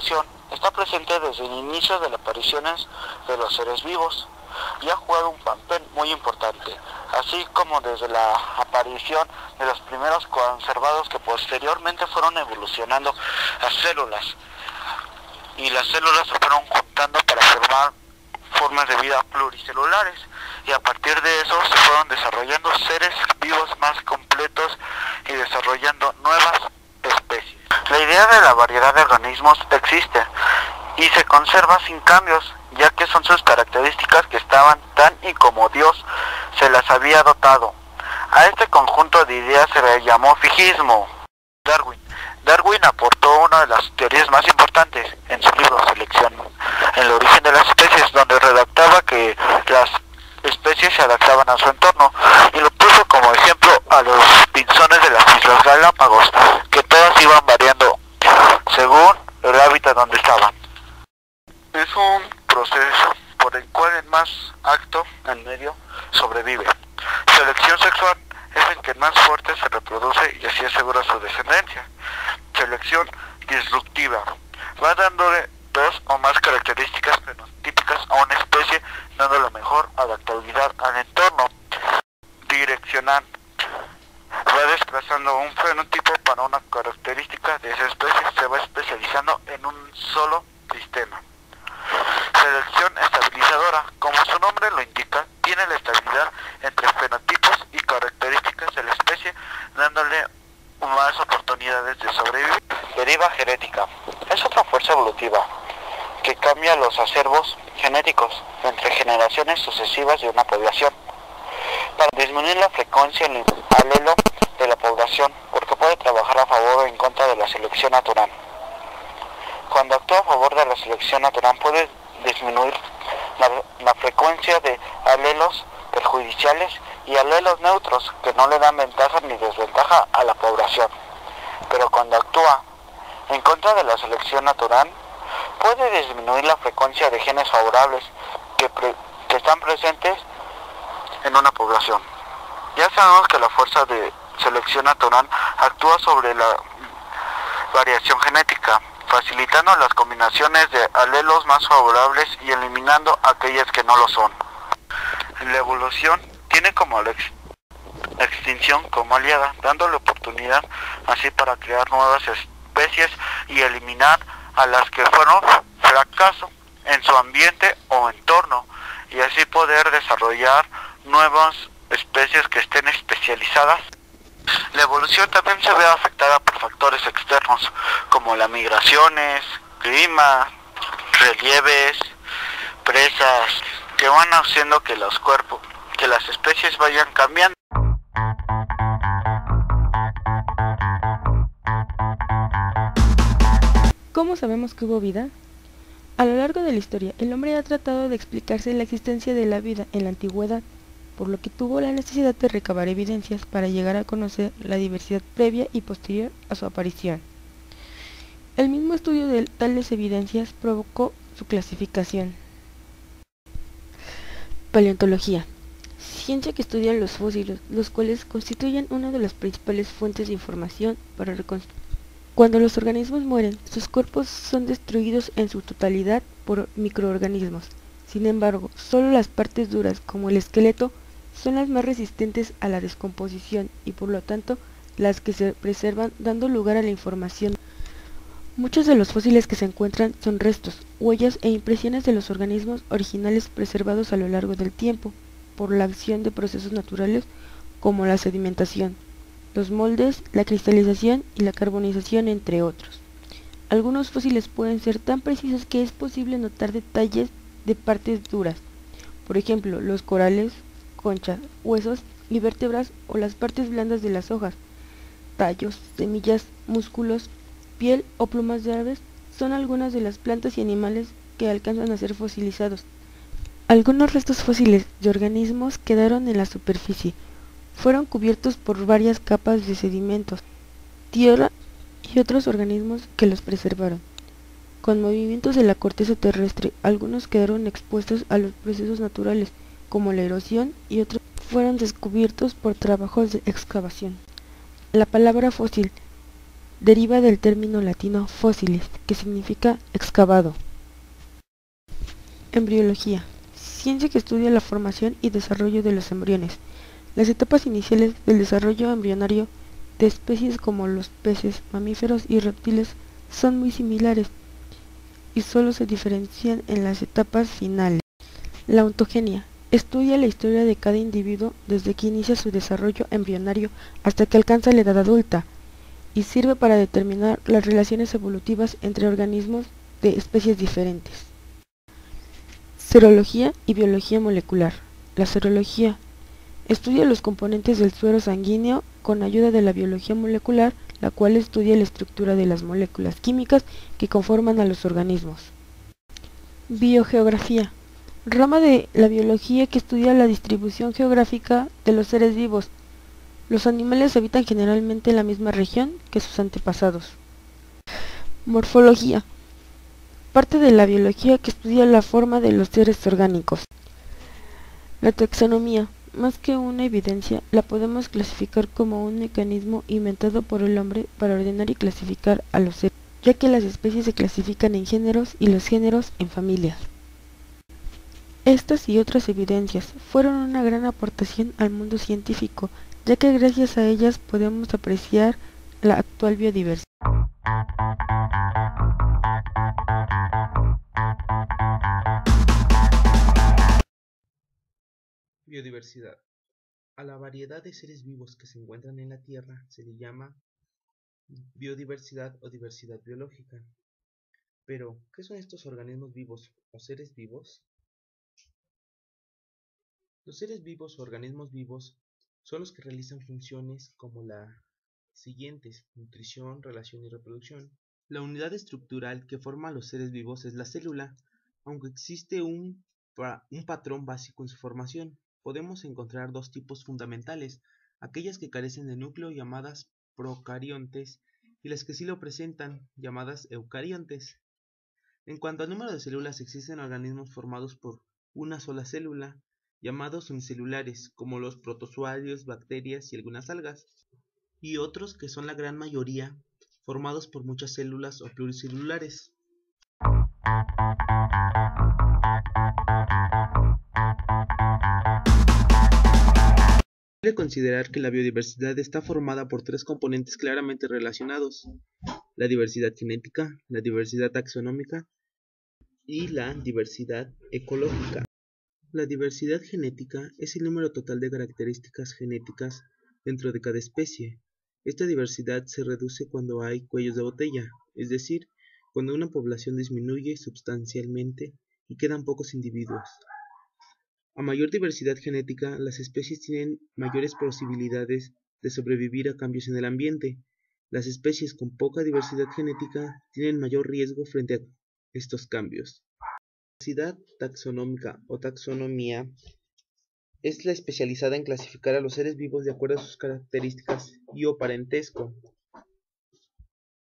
evolución está presente desde el inicio de las apariciones de los seres vivos y ha jugado un papel muy importante, así como desde la aparición de los primeros conservados que posteriormente fueron evolucionando a células, y las células se fueron juntando para formar formas de vida pluricelulares, y a partir de eso se fueron desarrollando seres vivos más completos y desarrollando nuevas especies. La idea de la variedad de organismos existe y se conserva sin cambios, ya que son sus características que estaban tan y como Dios se las había dotado. A este conjunto de ideas se le llamó fijísmo. Darwin aportó una de las teorías más importantes en su libro Selección, El origen de las especies, donde redactaba que las especies se adaptaban a su entorno, y lo puso como ejemplo a los pinzones de las Islas Galápagos, que todas iban variando según el hábitat donde estaban. Es un proceso por el cual el más apto en medio sobrevive. Selección sexual es el que más fuerte se reproduce y así asegura su descendencia. Selección disruptiva va dándole dos o más características fenotípicas a una especie, dando la mejor adaptabilidad al entorno. Direccional va desplazando un fenotipo para una característica de esa especie, se va especializando en un solo sistema. Selección estabilizadora, como su nombre lo indica, tiene la estabilidad entre fenotipos y características de la especie, dándole más oportunidades de sobrevivir. Deriva genética es otra fuerza evolutiva que cambia los acervos genéticos entre generaciones sucesivas de una población para disminuir la frecuencia en el alelo de la población, porque puede trabajar a favor o en contra de la selección natural. Cuando actúa a favor de la selección natural puede disminuir la frecuencia de alelos perjudiciales y alelos neutros que no le dan ventaja ni desventaja a la población. Pero cuando actúa en contra de la selección natural, puede disminuir la frecuencia de genes favorables que están presentes en una población. Ya sabemos que la fuerza de selección natural actúa sobre la variación genética, facilitando las combinaciones de alelos más favorables y eliminando aquellas que no lo son. La evolución tiene como la extinción como aliada, dándole oportunidad así para crear nuevas especies y eliminar a las que fueron fracaso en su ambiente o entorno, y así poder desarrollar nuevas especies que estén especializadas. La evolución también se ve afectada por factores externos como las migraciones, clima, relieves, presas, que van haciendo que las especies vayan cambiando. ¿Cómo sabemos que hubo vida? A lo largo de la historia, el hombre ha tratado de explicarse la existencia de la vida en la antigüedad, por lo que tuvo la necesidad de recabar evidencias para llegar a conocer la diversidad previa y posterior a su aparición. El mismo estudio de tales evidencias provocó su clasificación. Paleontología: ciencia que estudia los fósiles, los cuales constituyen una de las principales fuentes de información para reconstruir. Cuando los organismos mueren, sus cuerpos son destruidos en su totalidad por microorganismos. Sin embargo, solo las partes duras, como el esqueleto, son las más resistentes a la descomposición y por lo tanto las que se preservan, dando lugar a la información. Muchos de los fósiles que se encuentran son restos, huellas e impresiones de los organismos originales preservados a lo largo del tiempo, por la acción de procesos naturales como la sedimentación, los moldes, la cristalización y la carbonización, entre otros. Algunos fósiles pueden ser tan precisos que es posible notar detalles de partes duras, por ejemplo, los corales, conchas, huesos y vértebras, o las partes blandas de las hojas, tallos, semillas, músculos, piel o plumas de aves. Son algunas de las plantas y animales que alcanzan a ser fosilizados. Algunos restos fósiles de organismos quedaron en la superficie, fueron cubiertos por varias capas de sedimentos, tierra y otros organismos que los preservaron. Con movimientos de la corteza terrestre, algunos quedaron expuestos a los procesos naturales, como la erosión, y otros fueron descubiertos por trabajos de excavación. La palabra fósil deriva del término latino fósiles, que significa excavado. Embriología. Ciencia que estudia la formación y desarrollo de los embriones. Las etapas iniciales del desarrollo embrionario de especies como los peces, mamíferos y reptiles son muy similares y solo se diferencian en las etapas finales. La ontogenia. Estudia la historia de cada individuo desde que inicia su desarrollo embrionario hasta que alcanza la edad adulta y sirve para determinar las relaciones evolutivas entre organismos de especies diferentes. Serología y biología molecular. La serología estudia los componentes del suero sanguíneo con ayuda de la biología molecular, la cual estudia la estructura de las moléculas químicas que conforman a los organismos. Biogeografía. Rama de la biología que estudia la distribución geográfica de los seres vivos. Los animales habitan generalmente en la misma región que sus antepasados. Morfología. Parte de la biología que estudia la forma de los seres orgánicos. La taxonomía. Más que una evidencia, la podemos clasificar como un mecanismo inventado por el hombre para ordenar y clasificar a los seres, ya que las especies se clasifican en géneros y los géneros en familias. Estas y otras evidencias fueron una gran aportación al mundo científico, ya que gracias a ellas podemos apreciar la actual biodiversidad. Biodiversidad. A la variedad de seres vivos que se encuentran en la Tierra se le llama biodiversidad o diversidad biológica. Pero, ¿qué son estos organismos vivos o seres vivos? Los seres vivos o organismos vivos son los que realizan funciones como las siguientes: nutrición, relación y reproducción. La unidad estructural que forma a los seres vivos es la célula, aunque existe un patrón básico en su formación. Podemos encontrar dos tipos fundamentales: aquellas que carecen de núcleo, llamadas procariontes, y las que sí lo presentan, llamadas eucariontes. En cuanto al número de células, existen organismos formados por una sola célula, llamados unicelulares, como los protozoarios, bacterias y algunas algas, y otros, que son la gran mayoría, formados por muchas células o pluricelulares. Se puede considerar que la biodiversidad está formada por tres componentes claramente relacionados: la diversidad genética, la diversidad taxonómica y la diversidad ecológica. La diversidad genética es el número total de características genéticas dentro de cada especie. Esta diversidad se reduce cuando hay cuellos de botella, es decir, cuando una población disminuye sustancialmente y quedan pocos individuos. A mayor diversidad genética, las especies tienen mayores posibilidades de sobrevivir a cambios en el ambiente. Las especies con poca diversidad genética tienen mayor riesgo frente a estos cambios. La diversidad taxonómica o taxonomía es la especializada en clasificar a los seres vivos de acuerdo a sus características y o parentesco.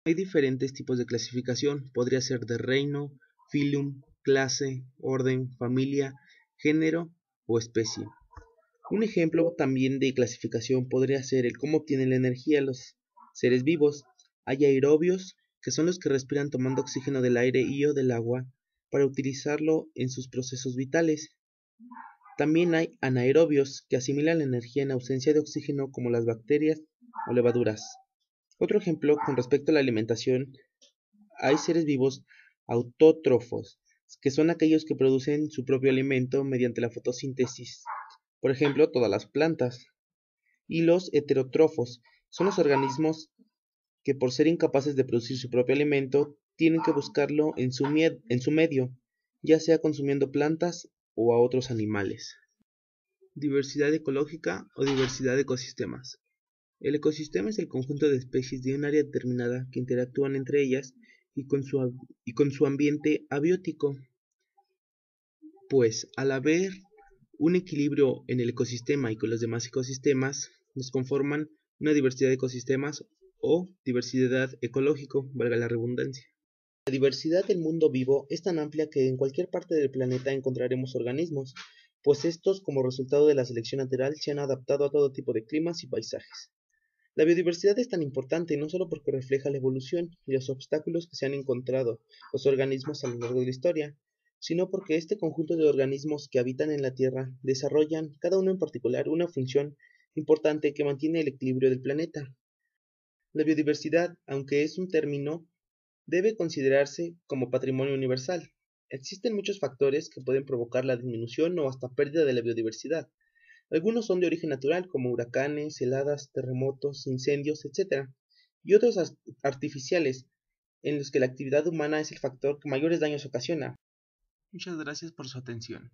Hay diferentes tipos de clasificación: podría ser de reino, filum, clase, orden, familia, género o especie. Un ejemplo también de clasificación podría ser el cómo obtienen la energía los seres vivos. Hay aerobios, que son los que respiran tomando oxígeno del aire y o del agua para utilizarlo en sus procesos vitales. También hay anaerobios, que asimilan la energía en ausencia de oxígeno, como las bacterias o levaduras. Otro ejemplo con respecto a la alimentación: hay seres vivos autótrofos, que son aquellos que producen su propio alimento mediante la fotosíntesis, por ejemplo todas las plantas. Y los heterótrofos son los organismos que, por ser incapaces de producir su propio alimento, tienen que buscarlo en su medio, ya sea consumiendo plantas o a otros animales. Diversidad ecológica o diversidad de ecosistemas. El ecosistema es el conjunto de especies de un área determinada que interactúan entre ellas y con su ambiente abiótico. Pues al haber un equilibrio en el ecosistema y con los demás ecosistemas, nos conforman una diversidad de ecosistemas o diversidad ecológico, valga la redundancia. La diversidad del mundo vivo es tan amplia que en cualquier parte del planeta encontraremos organismos, pues estos, como resultado de la selección natural, se han adaptado a todo tipo de climas y paisajes. La biodiversidad es tan importante no solo porque refleja la evolución y los obstáculos que se han encontrado los organismos a lo largo de la historia, sino porque este conjunto de organismos que habitan en la Tierra desarrollan, cada uno en particular, una función importante que mantiene el equilibrio del planeta. La biodiversidad, aunque es un término, debe considerarse como patrimonio universal. Existen muchos factores que pueden provocar la disminución o hasta pérdida de la biodiversidad. Algunos son de origen natural, como huracanes, heladas, terremotos, incendios, etc. Y otros artificiales, en los que la actividad humana es el factor que mayores daños ocasiona. Muchas gracias por su atención.